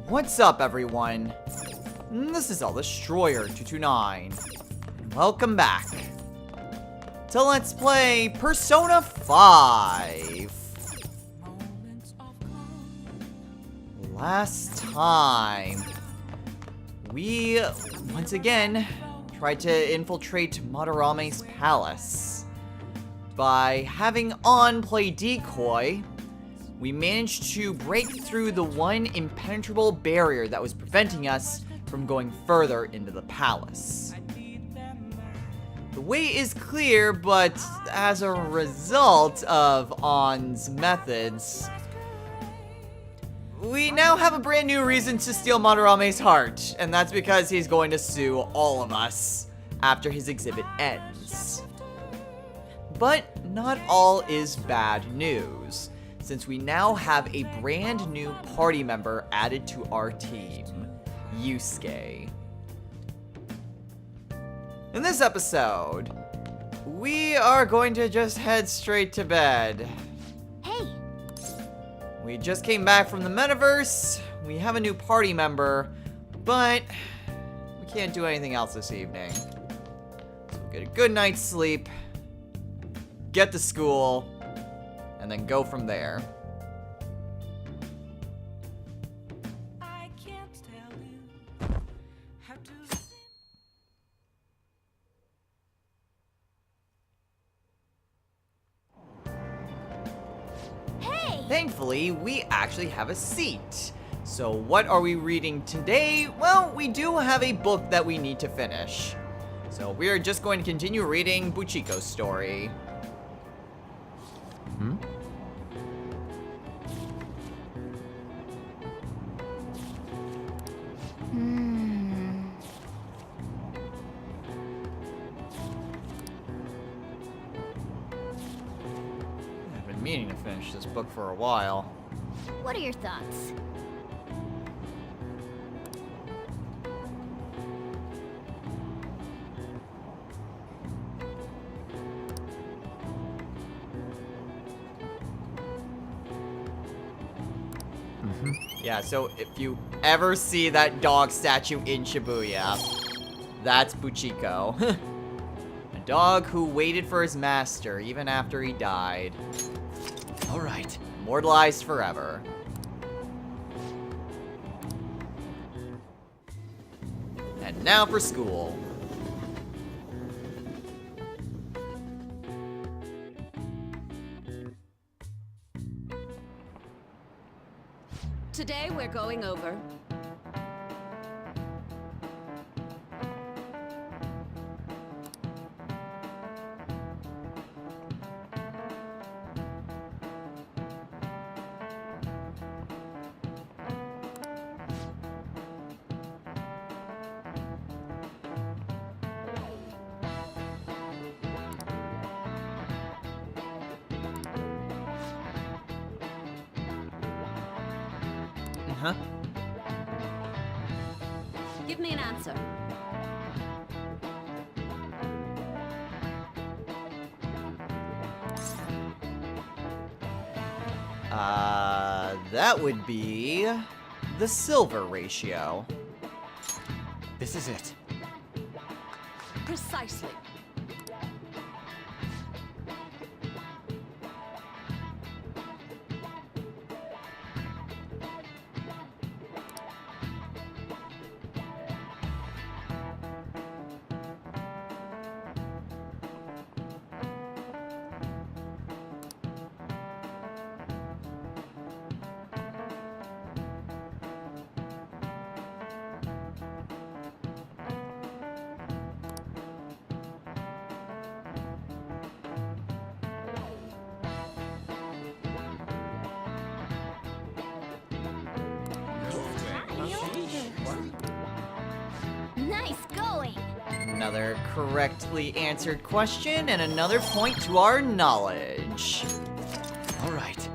What's up, everyone? This is Destroyer229. Welcome back to Let's Play Persona 5. Last time, we once again tried to infiltrate Madarame's palace. By having On play decoy, we managed to break through the one impenetrable barrier that was preventing us from going further into the palace. The way is clear, but as a result of On's methods, we now have a brand new reason to steal Madarame's heart, and that's because he's going to sue all of us after his exhibit ends. But not all is bad news, since we now have a brand new party member added to our team, Yusuke. In this episode, we are going to just head straight to bed. Hey! We just came back from the metaverse, we have a new party member, but we can't do anything else this evening. So we'll get a good night's sleep, get to school, and then go from there. I can't tell you how to Hey! Thankfully, we actually have a seat. So what are we reading today? Well, we do have a book that we need to finish. So we are just going to continue reading Buchiko's story. I've been meaning to finish this book for a while. What are your thoughts? Yeah, so if you ever see that dog statue in Shibuya, that's Buchiko. A dog who waited for his master even after he died. Alright, immortalized forever. And now for school. Today we're going over Huh? Give me an answer. That would be the silver ratio. This is it. Precisely. Nice going! Another correctly answered question and another point to our knowledge. All right.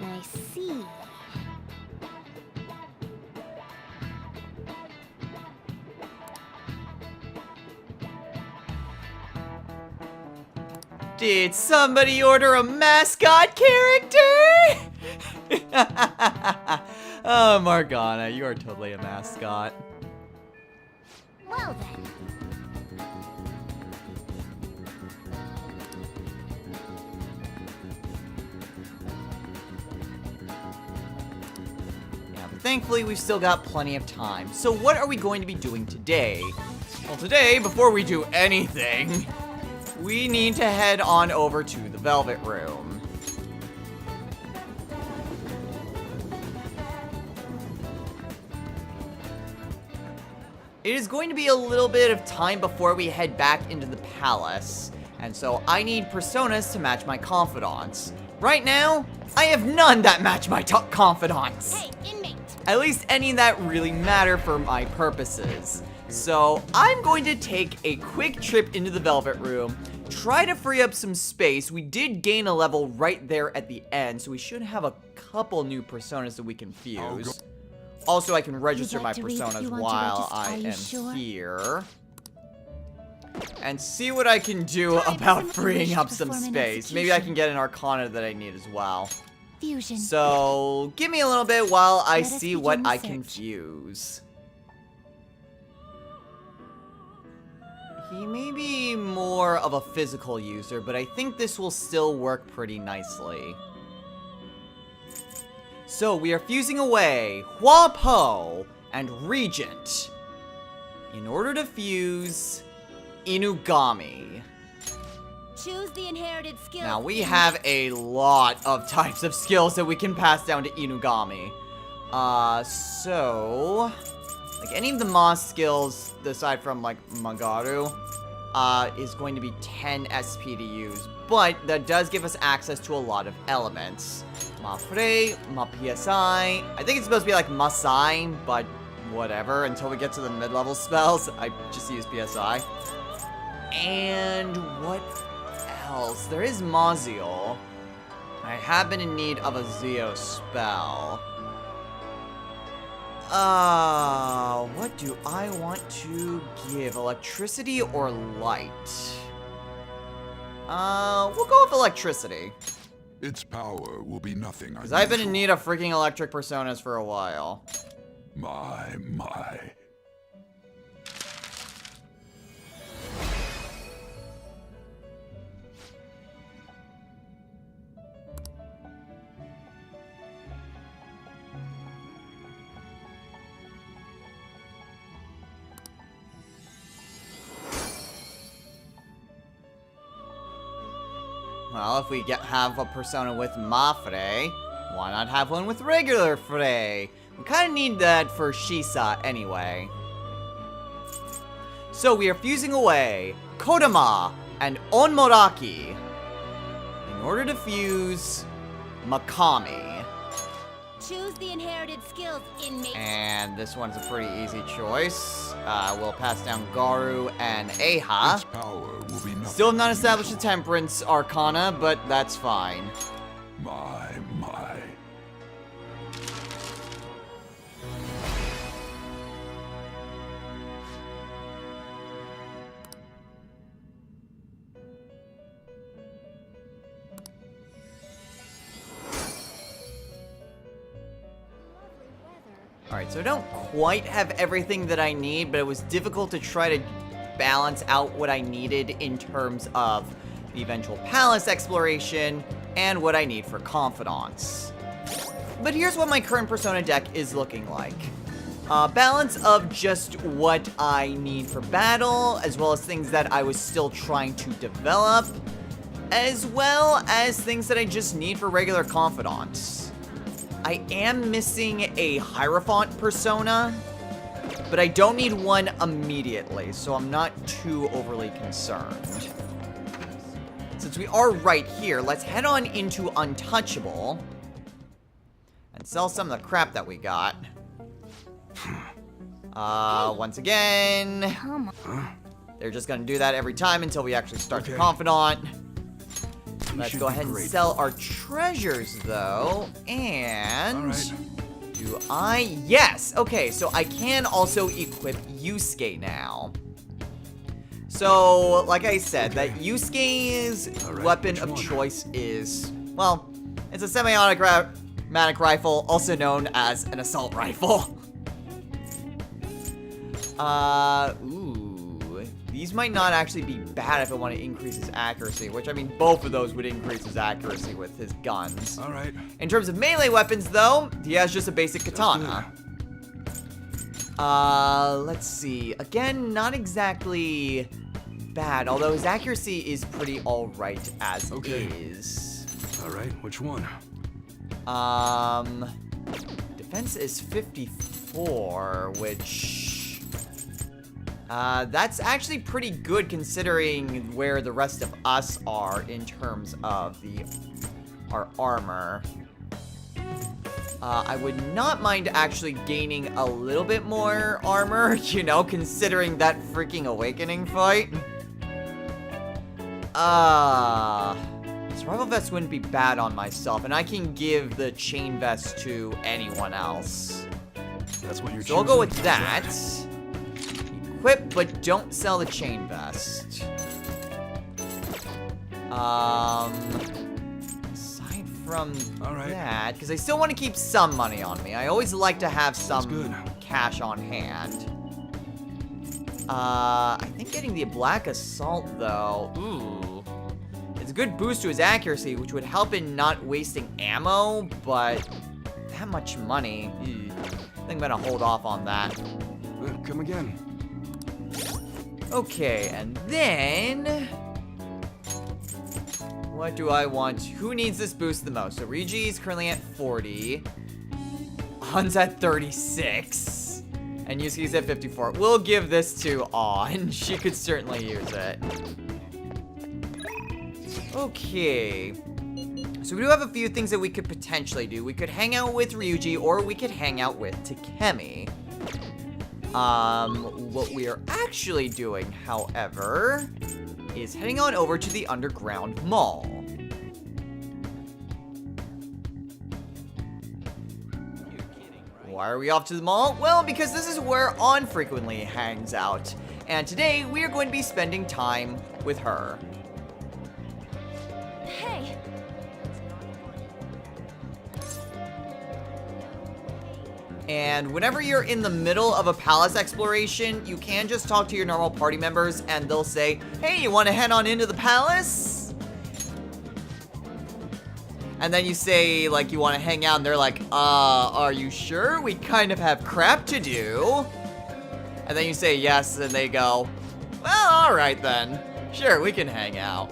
I see. Did somebody order a mascot character? Oh, Morgana, you are totally a mascot. Well then. Yeah, but thankfully we've still got plenty of time. So what are we going to be doing today? Well, today, before we do anything, we need to head on over to the Velvet Room. It is going to be a little bit of time before we head back into the palace, and so I need personas to match my confidants. Right now, I have none that match my confidants. Hey, inmate. At least any that really matter for my purposes. So I'm going to take a quick trip into the Velvet Room, try to free up some space. We did gain a level right there at the end, so we should have a couple new personas that we can fuse. Also, I can register my personas while I am here. And see what I can do about freeing up some space. Maybe I can get an Arcana that I need as well. Fusion. So, give me a little bit while I Let us see what begin the I can search. fuse. He may be more of a physical user, but I think this will still work pretty nicely. So, we are fusing away Huapo and Regent in order to fuse Inugami. Choose the inherited skill. Now, we have a lot of types of skills that we can pass down to Inugami. So... like, any of the Moss skills, aside from, like, Magaru, is going to be 10 SP to use. But that does give us access to a lot of elements. Mafre, Ma-PSI. I think it's supposed to be like Masai, but whatever. Until we get to the mid-level spells, I just use PSI. And what else? There is Maziel. I have been in need of a Zeo spell. What do I want to give? Electricity or light? We'll go with electricity. Its power will be nothing. Because I've been in need of freaking electric personas for a while. My. Well, if we have a persona with Mafre, why not have one with regular Frey? We kind of need that for Shisa anyway. So we are fusing away Kodama and Onmoraki in order to fuse Makami. Choose the inherited skills, inmate. And this one's a pretty easy choice. We'll pass down Garu and Aha. Its power will be nothing. Still have not established the Temperance Arcana, but that's fine. My. Alright, so I don't quite have everything that I need, but it was difficult to try to balance out what I needed in terms of the eventual palace exploration and what I need for confidants. But here's what my current persona deck is looking like. Balance of just what I need for battle, as well as things that I was still trying to develop, as well as things that I just need for regular confidants. I am missing a Hierophant persona, but I don't need one immediately, so I'm not too overly concerned. Since we are right here, let's head on into Untouchable and sell some of the crap that we got. Once again, Come on. they're just gonna do that every time until we actually start the confidant. Let's go ahead and sell our treasures, though, and... do I? Yes! Okay, so I can also equip Yusuke now. So, like I said, that Yusuke's Alright, weapon which of one? choice is, well, it's a semi-automatic rifle, also known as an assault rifle. Ooh. These might not actually be bad if I want to increase his accuracy, which, I mean, both of those would increase his accuracy with his guns. All right. In terms of melee weapons, though, he has just a basic katana. Let's see. Again, not exactly bad, although his accuracy is pretty alright as Okay. is. All right. Which one? Defense is 54, which... that's actually pretty good considering where the rest of us are in terms of our armor. I would not mind actually gaining a little bit more armor, you know, considering that freaking awakening fight. Survival vest wouldn't be bad on myself, and I can give the chain vest to anyone else. That's what you're So I'll go with choosing? that. Equip, but don't sell the chain vest. Aside from All right. that, because I still want to keep some money on me. I always like to have some good. cash on hand. I think getting the Black Assault, though, ooh. It's a good boost to his accuracy, which would help in not wasting ammo, but that much money, I think I'm gonna hold off on that. Come again. Okay, and then... what do I want? Who needs this boost the most? So Rigi is currently at 40. Han's at 36. And Yusuke's at 54. We'll give this to On. She could certainly use it. Okay. So we do have a few things that we could potentially do. We could hang out with Ryuji, or we could hang out with Takemi. What we are actually doing, however, is heading on over to the underground mall. Why are we off to the mall? Well, because this is where On frequently hangs out. And today, we are going to be spending time with her. Hey, And whenever you're in the middle of a palace exploration, you can just talk to your normal party members and they'll say, hey, you want to head on into the palace? And then you say, like, you want to hang out, and they're like, are you sure? We kind of have crap to do. And then you say yes, and they go, well, all right then. Sure, we can hang out.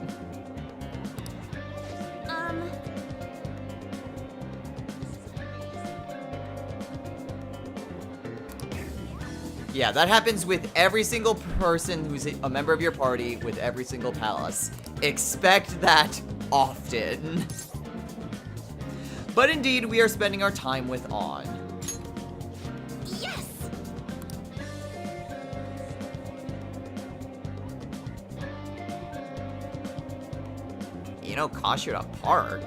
Yeah, that happens with every single person who's a member of your party with every single palace. Expect that often. But indeed, we are spending our time with On. yes! You know, Kashira Park.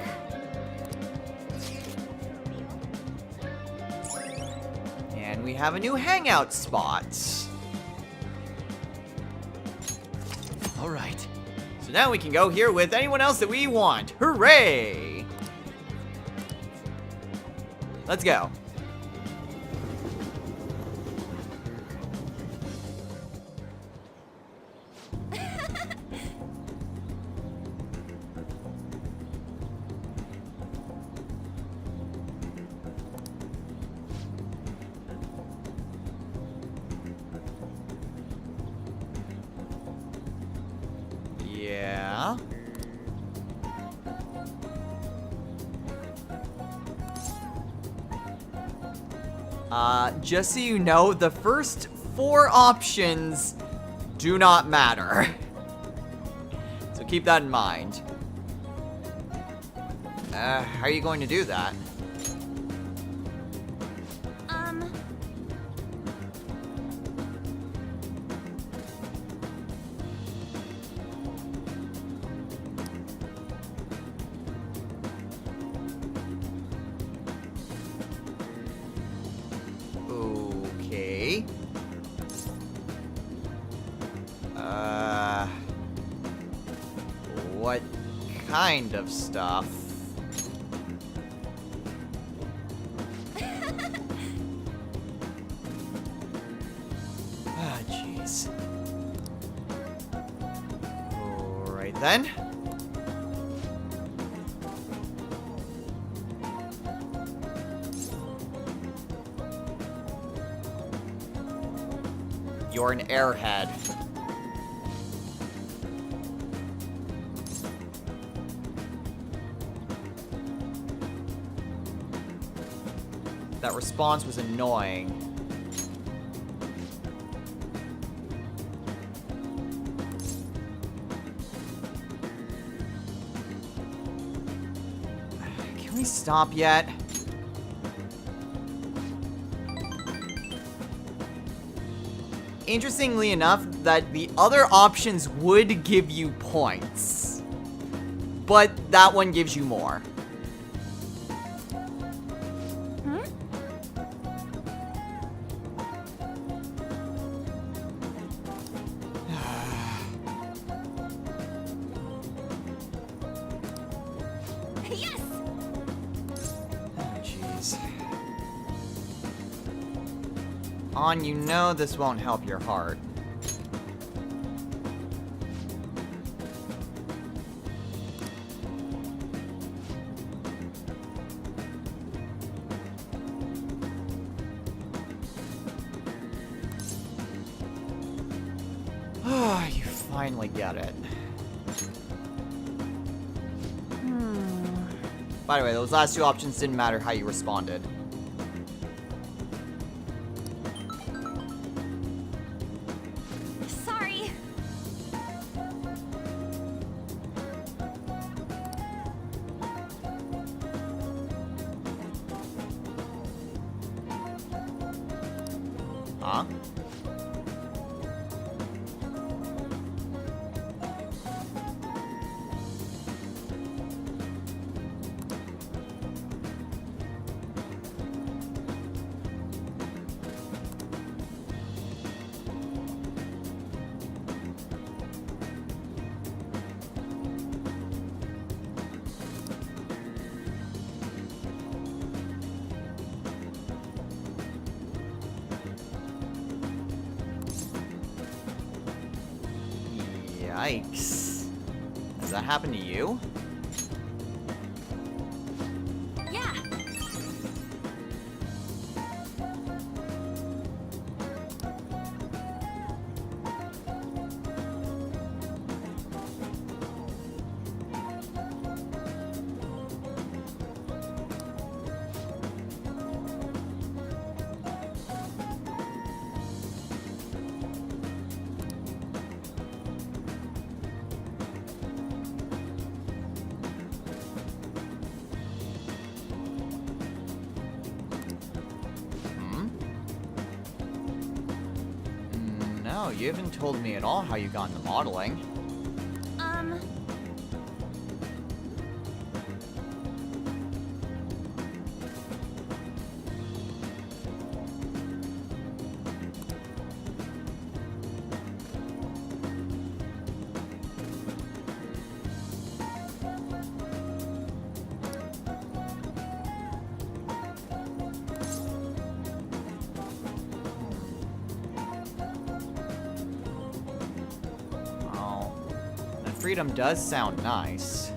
And we have a new hangout spot. All right. So now we can go here with anyone else that we want. Hooray! Let's go. Yeah. Just so you know, the first 4 options do not matter. So keep that in mind. How are you going to do that? Okay. kind of stuff. Ah, jeez. Alright then. You're an airhead. That response was annoying. Can we stop yet? Interestingly enough, that the other options would give you points. But that one gives you more. Yes! Oh, jeez. On, you know this won't help your heart. Ah, you finally get it. By the way, those last two options didn't matter how you responded. Sorry. Huh? Yikes. Has that happened to you? Yeah. No, you haven't told me at all how you got into modeling. Well, that freedom does sound nice.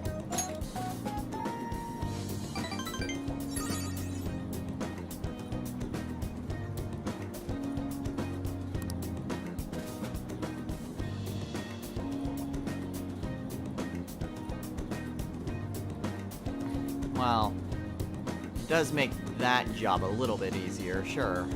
Well, it does make that job a little bit easier, sure.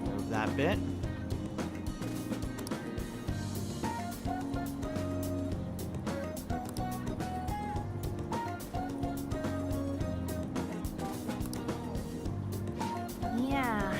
Move that bit. Yeah.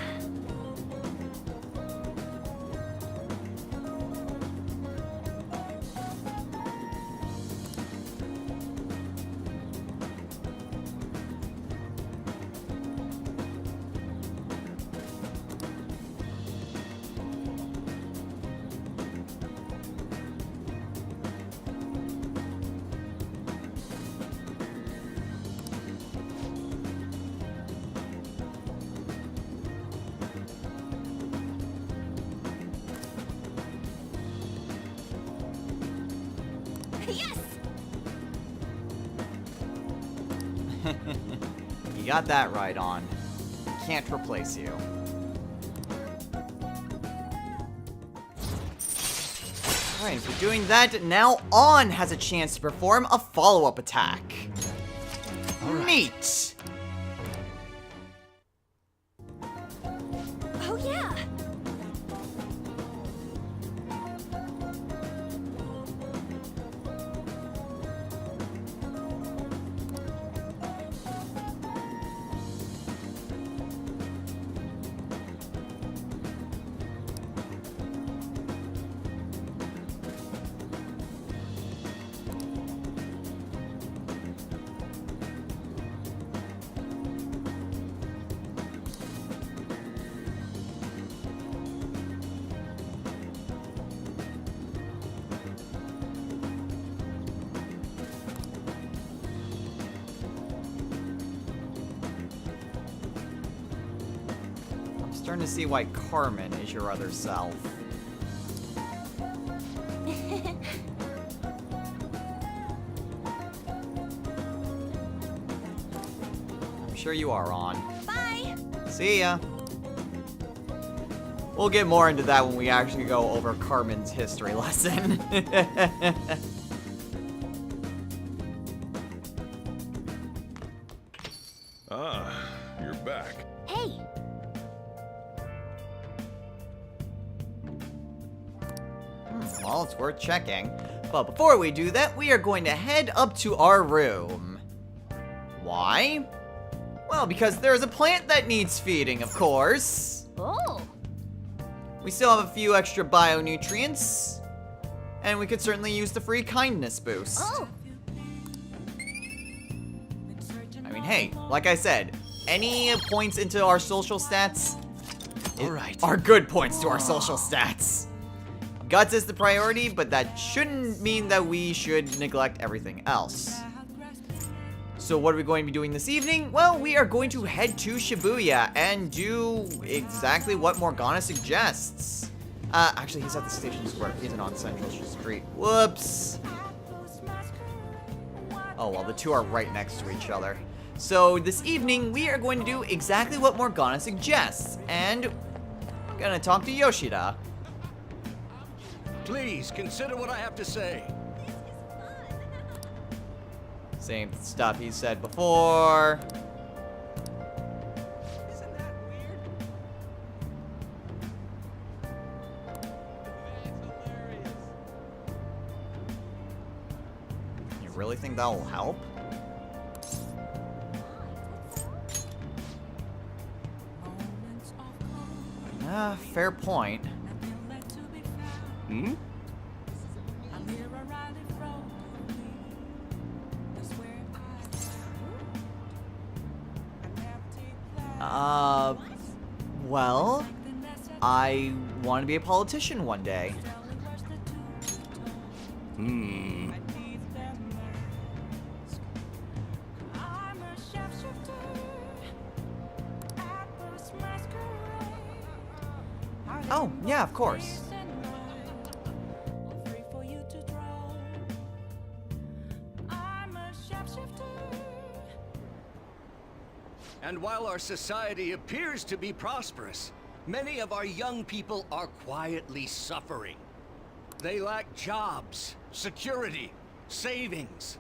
Yes! You got that right on. Can't replace you. Alright, if we're doing that, now On has a chance to perform a follow-up attack. Neat! Oh, yeah! I'm starting to see why Carmen is your other self. I'm sure you are On. Bye! See ya. We'll get more into that when we actually go over Carmen's history lesson. Ah, you're back. Hey! Well, it's worth checking. But before we do that, we are going to head up to our room. Why? Well, because there's a plant that needs feeding, of course. Oh! We still have a few extra bionutrients. And we could certainly use the free kindness boost. Oh! I mean, hey, like I said, any points into our social stats Alright. are good points to our social stats. Guts is the priority, but that shouldn't mean that we should neglect everything else. So what are we going to be doing this evening? Well, we are going to head to Shibuya and do exactly what Morgana suggests. Actually, he's at the Station Square. He isn't on Central Street. Whoops. Oh, well, the two are right next to each other. So this evening, we are going to do exactly what Morgana suggests. And I'm gonna talk to Yoshida. Please consider what I have to say. Same stuff he said before. Isn't that weird? You really think that will help? Fair point. Hmm? Well, I want to be a politician one day. Hmm. Oh, yeah, of course. And while our society appears to be prosperous, many of our young people are quietly suffering. They lack jobs, security, savings.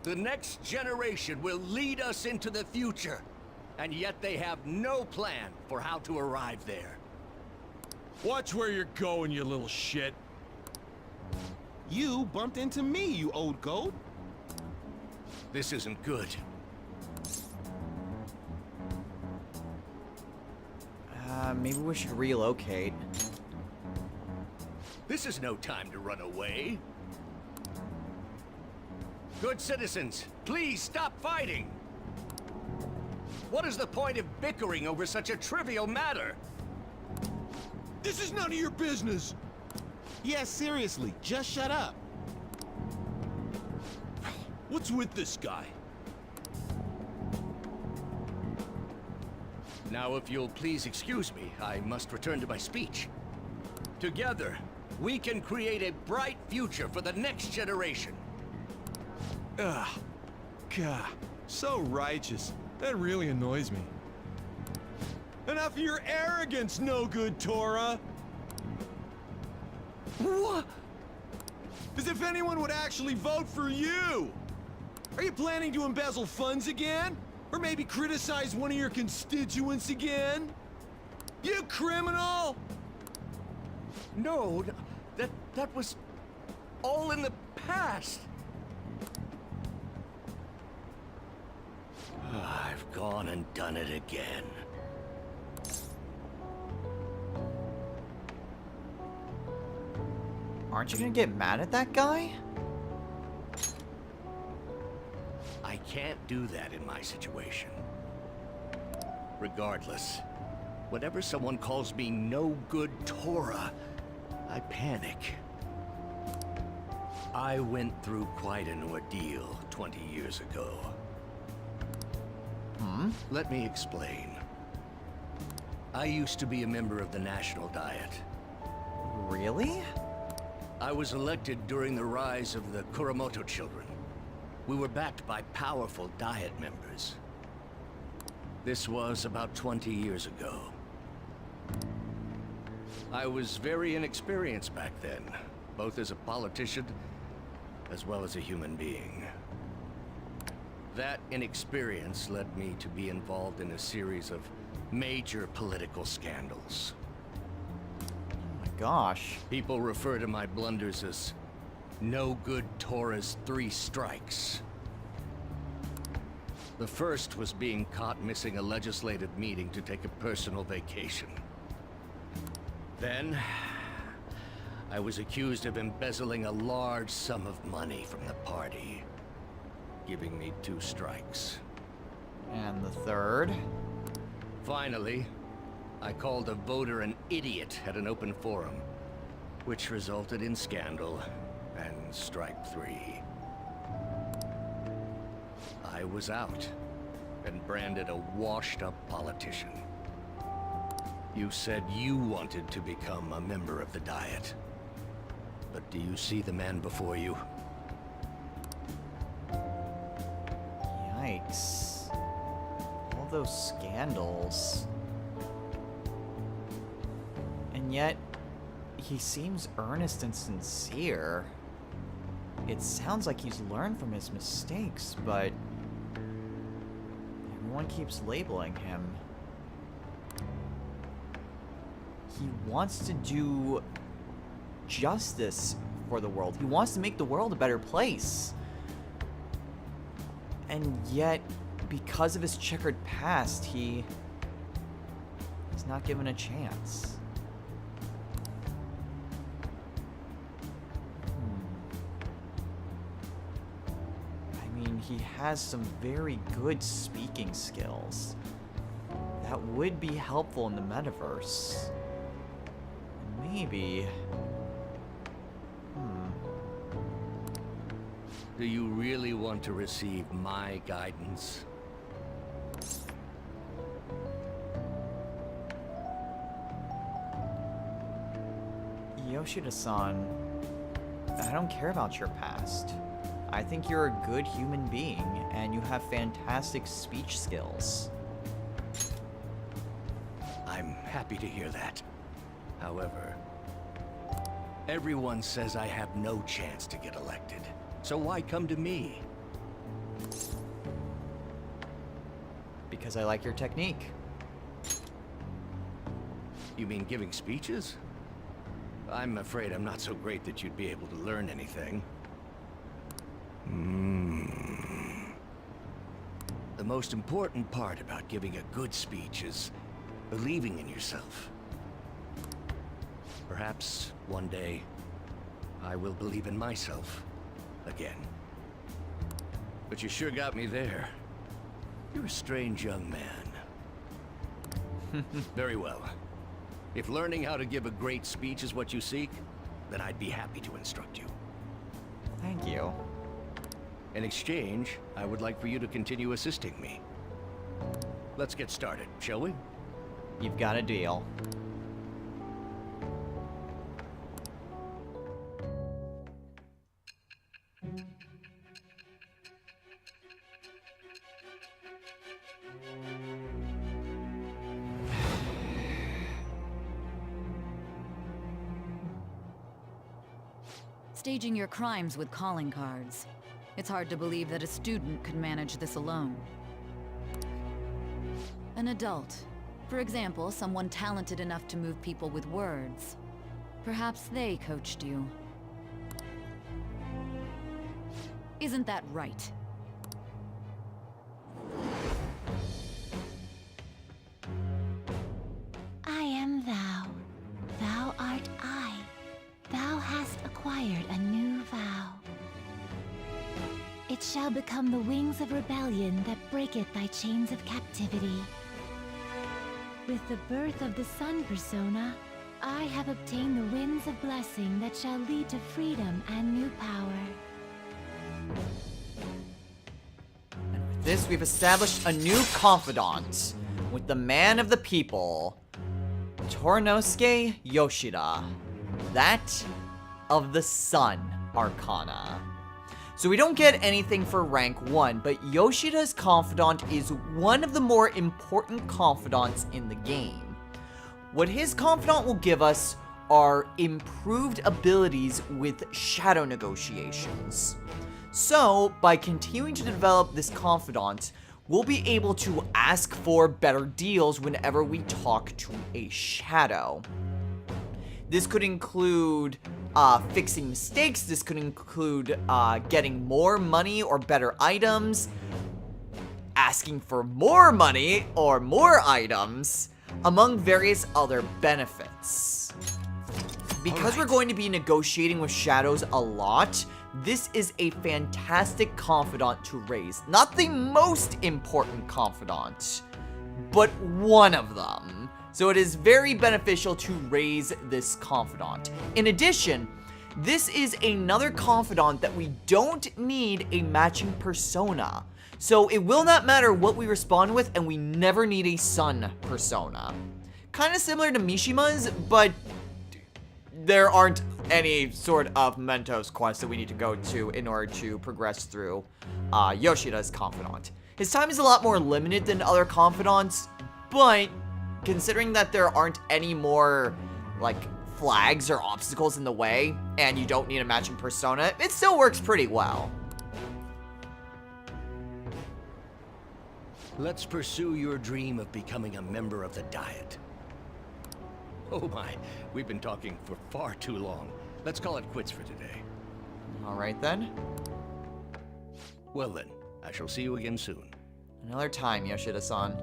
The next generation will lead us into the future, and yet they have no plan for how to arrive there. Watch where you're going, you little shit. You bumped into me, you old goat. This isn't good. Maybe we should relocate. This is no time to run away. Good citizens, please stop fighting. What is the point of bickering over such a trivial matter? This is none of your business. Yeah, seriously, just shut up. What's with this guy? Now, if you'll please excuse me, I must return to my speech. Together, we can create a bright future for the next generation. Ugh. God, so righteous. That really annoys me. Enough of your arrogance, no good Torah! What? As if anyone would actually vote for you! Are you planning to embezzle funds again? Or maybe criticize one of your constituents again? You criminal! No, that was all in the past. I've gone and done it again. Aren't you gonna get mad at that guy? I can't do that in my situation. Regardless, whenever someone calls me no good Torah, I panic. I went through quite an ordeal 20 years ago. Let me explain. I used to be a member of the National Diet. Really? I was elected during the rise of the Kuramoto children. We were backed by powerful Diet members. This was about 20 years ago. I was very inexperienced back then, both as a politician as well as a human being. That inexperience led me to be involved in a series of major political scandals. Oh my gosh. People refer to my blunders as no good Torah's 3 strikes. The first was being caught missing a legislative meeting to take a personal vacation. Then, I was accused of embezzling a large sum of money from the party, giving me 2 strikes. And the third? Finally, I called a voter an idiot at an open forum, which resulted in scandal and strike 3. I was out and branded a washed-up politician. You said you wanted to become a member of the Diet. But do you see the man before you? Yikes. All those scandals. And yet, he seems earnest and sincere. It sounds like he's learned from his mistakes, but everyone keeps labeling him. He wants to do justice for the world. He wants to make the world a better place. And yet, because of his checkered past, he's not given a chance. I mean, he has some very good speaking skills. That would be helpful in the metaverse. Maybe. Do you really want to receive my guidance? Yoshida-san, I don't care about your past. I think you're a good human being, and you have fantastic speech skills. I'm happy to hear that. However, everyone says I have no chance to get elected. So why come to me? Because I like your technique. You mean giving speeches? I'm afraid I'm not so great that you'd be able to learn anything. The most important part about giving a good speech is believing in yourself. Perhaps one day I will believe in myself again. But you sure got me there. You're a strange young man. Very well. If learning how to give a great speech is what you seek, then I'd be happy to instruct you. Thank you. In exchange, I would like for you to continue assisting me. Let's get started, shall we? You've got a deal. staging your crimes with calling cards. It's hard to believe that a student could manage this alone. An adult. For example, someone talented enough to move people with words. Perhaps they coached you. Isn't that right? I am thou. Thou art I. Thou hast acquired a new vow. It shall become the wings of rebellion that breaketh thy chains of captivity. With the birth of the Sun persona, I have obtained the winds of blessing that shall lead to freedom and new power. And with this, we've established a new confidant with the man of the people, Torinosuke Yoshida, that of the Sun Arcana. So we don't get anything for rank 1, but Yoshida's confidant is one of the more important confidants in the game. What his confidant will give us are improved abilities with shadow negotiations. So, by continuing to develop this confidant, we'll be able to ask for better deals whenever we talk to a shadow. This could include fixing mistakes, this could include getting more money or better items, asking for more money or more items, among various other benefits. Because we're going to be negotiating with shadows a lot, this is a fantastic confidant to raise. Not the most important confidant, but one of them. So it is very beneficial to raise this confidant. In addition, this is another confidant that we don't need a matching persona. So it will not matter what we respond with, and we never need a Sun persona. Kind of similar to Mishima's, but there aren't any sort of Mentos quest that we need to go to in order to progress through Yoshida's confidant. His time is a lot more limited than other confidants, but considering that there aren't any more, like, flags or obstacles in the way, and you don't need a matching persona, it still works pretty well. Let's pursue your dream of becoming a member of the Diet. Oh my, we've been talking for far too long. Let's call it quits for today. Alright then. Well then, I shall see you again soon. Another time, Yoshida-san.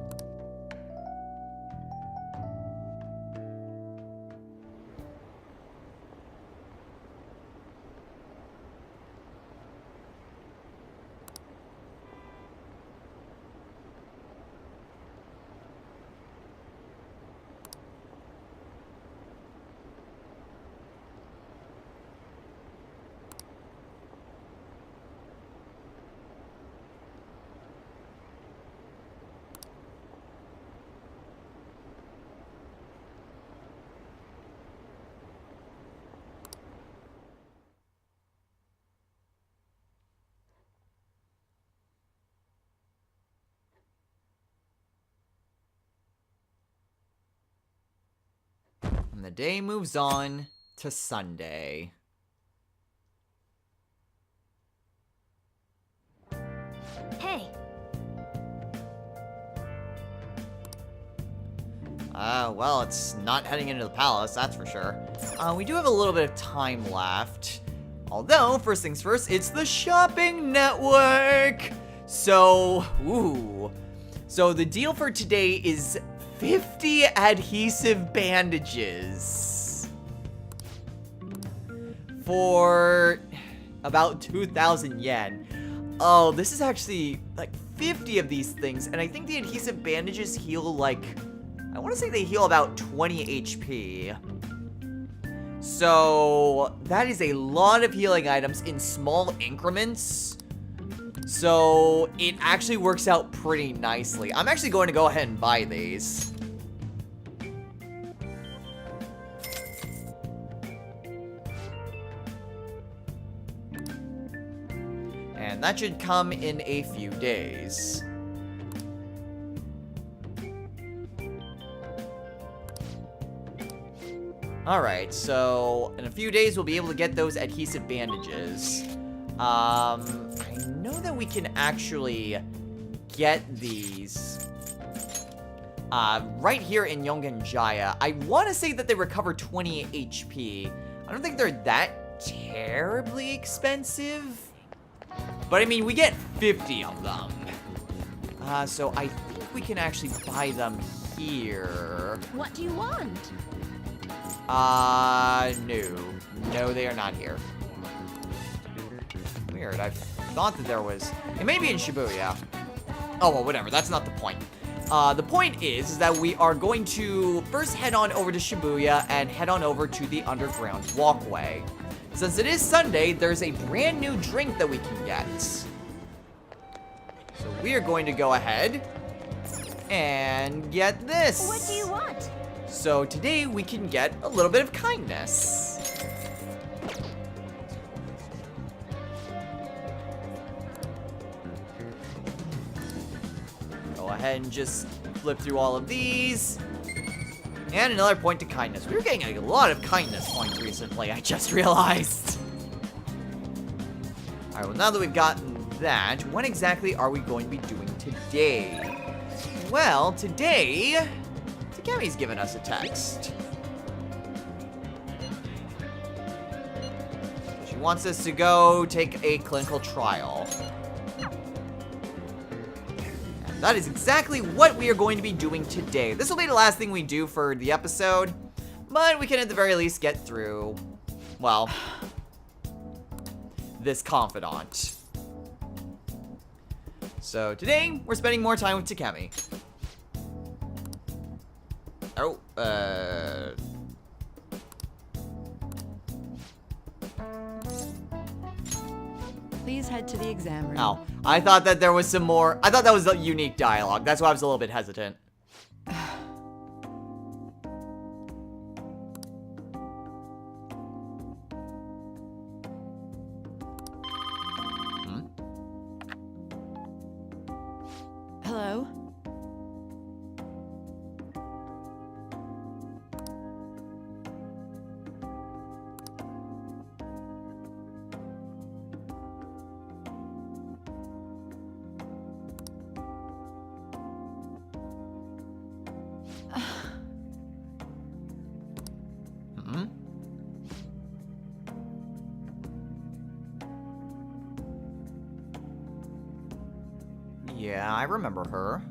And the day moves on to Sunday. Hey, Well, it's not heading into the palace, that's for sure. We do have a little bit of time left. Although, first things first, it's the shopping network! So, So the deal for today is 50 adhesive bandages for about 2,000 yen. Oh, this is actually like 50 of these things, and I think the adhesive bandages heal like, I want to say they heal about 20 HP. So that is a lot of healing items in small increments. So it actually works out pretty nicely. I'm actually going to go ahead and buy these. And that should come in a few days. Alright, so in a few days we'll be able to get those adhesive bandages. I know that we can actually get these right here in Yongan-Jaya. I want to say that they recover 20 HP. I don't think they're that terribly expensive. But I mean, we get 50 of them. So I think we can actually buy them here. What do you want? No. No, they are not here. Weird, I thought that there was... It may be in Shibuya. Oh, well, whatever, that's not the point. The point is that we are going to first head on over to Shibuya and head on over to the underground walkway. Since it is Sunday, there's a brand new drink that we can get. So we are going to go ahead and get this. What do you want? So today we can get a little bit of kindness. Go ahead and just flip through all of these. And another point to kindness. We were getting a lot of kindness points recently, I just realized. Alright, well now that we've gotten that, what exactly are we going to be doing today? Well, today, Takemi's given us a text. She wants us to go take a clinical trial. And that is exactly what we are going to be doing today. This will be the last thing we do for the episode, but we can at the very least get through, well, this confidant. So today, we're spending more time with Takemi. Oh, Please head to the exam room. Oh, I thought that there was some more. I thought that was a unique dialogue. That's why I was a little bit hesitant. Hello? Hmm? Yeah, I remember her.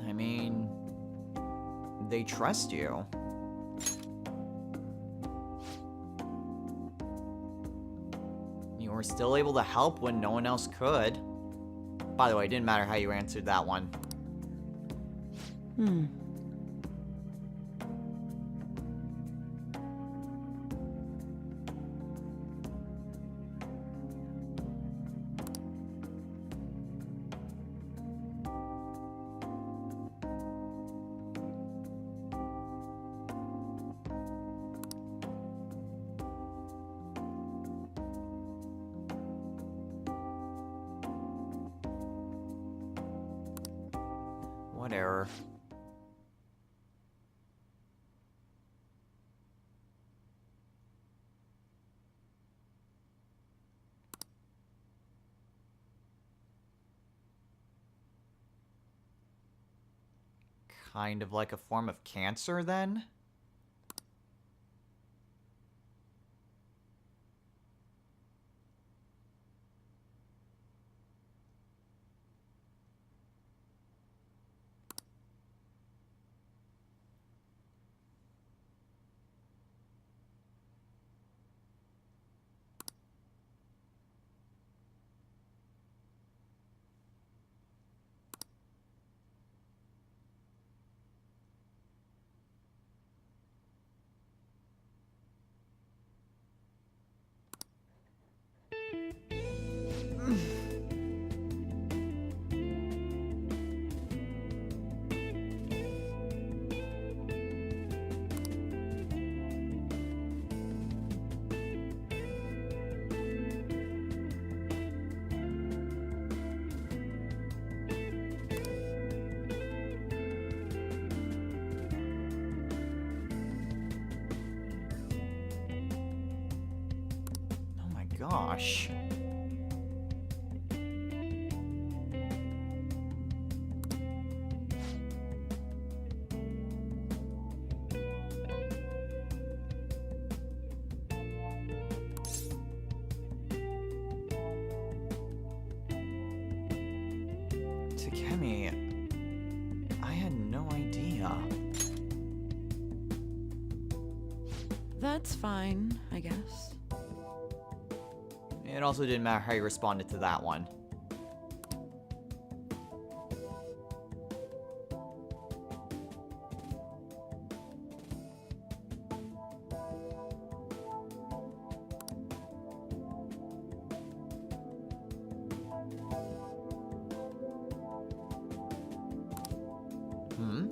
I mean, they trust you. You were still able to help when no one else could. By the way, it didn't matter how you answered that one. What error? Kind of like a form of cancer, then? gosh. Takemi, I had no idea. That's fine, I guess. It also didn't matter how you responded to that one. Hmm?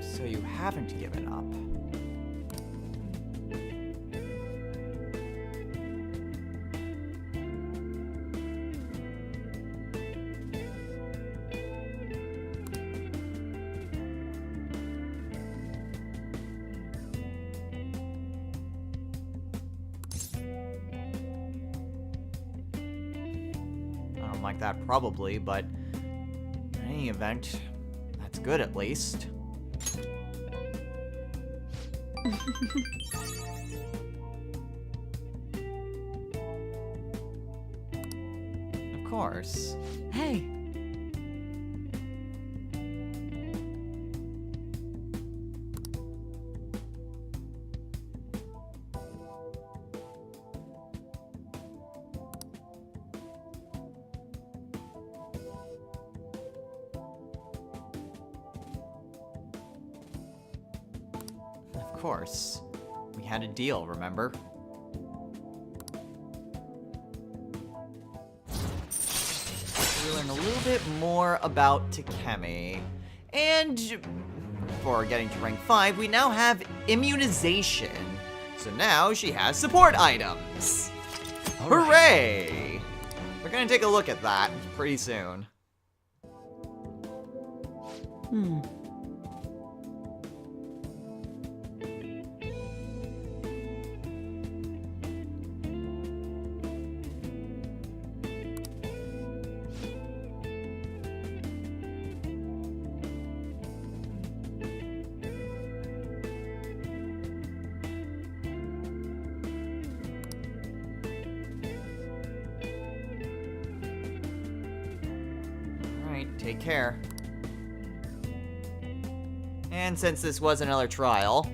So you haven't given up. I don't like that probably, but in any event, that's good at least. Of course. Hey, Of course. We had a deal, remember? We learn a little bit more about Takemi. And for getting to rank 5, we now have immunization. So now she has support items. Hooray! We're gonna take a look at that pretty soon. Alright, take care. And since this was another trial...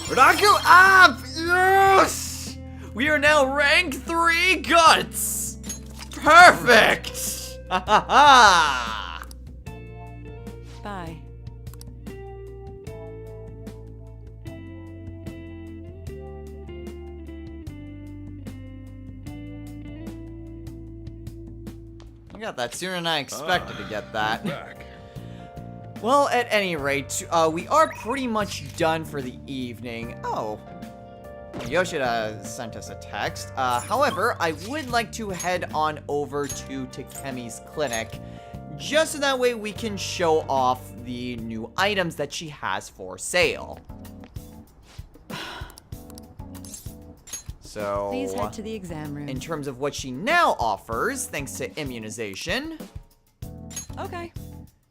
Raku up! Yes! We are now rank 3 guts! Perfect! Ha ha ha! bye. I got that sooner than I expected to get that. Back. Well, at any rate, we are pretty much done for the evening. Oh. Yoshida sent us a text. However, I would like to head on over to Takemi's clinic, just so that way we can show off the new items that she has for sale. So, Please head to the exam room. in terms of what she now offers, thanks to immunization, Okay.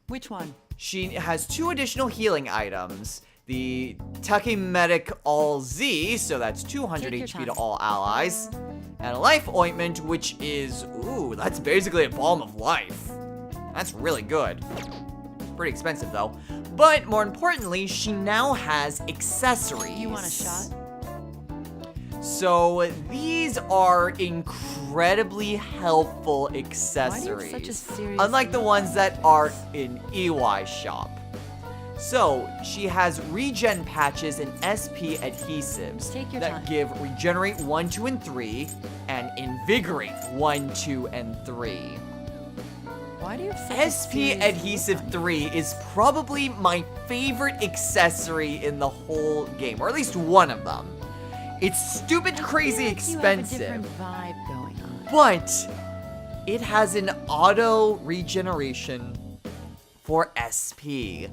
Which one? she has 2 additional healing items. The Takemedic All Z, so that's 200 Take your HP to time. all allies. And a Life Ointment, which is, ooh, that's basically a Balm of Life. That's really good. Pretty expensive, though. But more importantly, she now has accessories. You want a shot? So these are incredibly helpful accessories. such a serious unlike the look? ones that are in EY's shop. So she has regen patches and SP adhesives Take your that time. give regenerate 1, 2, and 3, and invigorate 1, 2, and 3. Why do you have such a SP serious Adhesive look on 3 is probably my favorite accessory in the whole game, or at least one of them. It's stupid you? crazy I feel like you have a expensive, different vibe going on. but it has an auto regeneration for SP.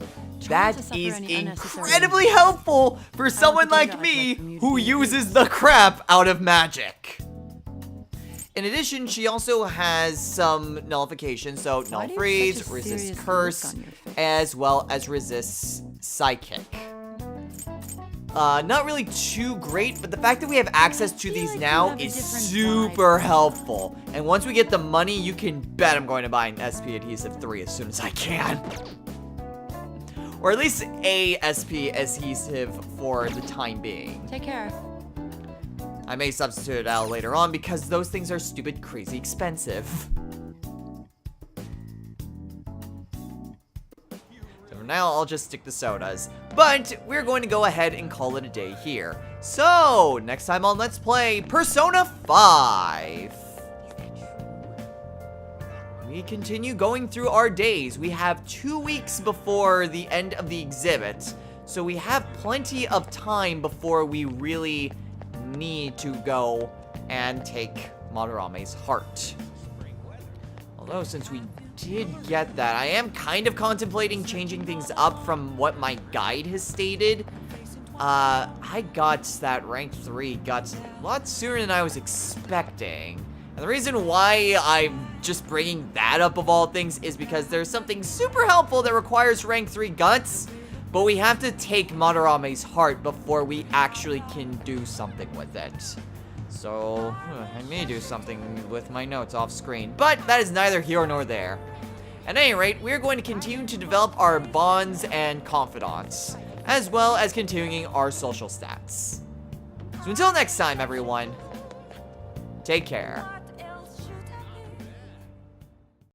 That to suffer is any unnecessary incredibly helpful for someone pretend like I'd me like for you to who be uses the crap out of magic. In addition, she also has some nullification, so null Why do you have freeze, such a resist serious look curse, on your face? as well as resists psychic. Not really too great, but the fact that we have access to feel these like you now have a is different super vibe. helpful. And once we get the money, you can bet I'm going to buy an SP Adhesive 3 as soon as I can. Or at least a SP Adhesive for the time being. Take care. I may substitute it out later on because those things are stupid, crazy expensive. So for now, I'll just stick to sodas. But we're going to go ahead and call it a day here. So, next time on Let's Play Persona 5. We continue going through our days. We have 2 weeks before the end of the exhibit. So we have plenty of time before we really need to go and take Madarame's heart. Although, since we did get that, I am kind of contemplating changing things up from what my guide has stated. I got that rank 3 guts a lot sooner than I was expecting. And the reason why I'm just bringing that up of all things is because there's something super helpful that requires rank 3 guts, but we have to take Madarame's heart before we actually can do something with it. So, I may do something with my notes off screen, but that is neither here nor there. At any rate, we're going to continue to develop our bonds and confidants, as well as continuing our social stats. So until next time, everyone, take care.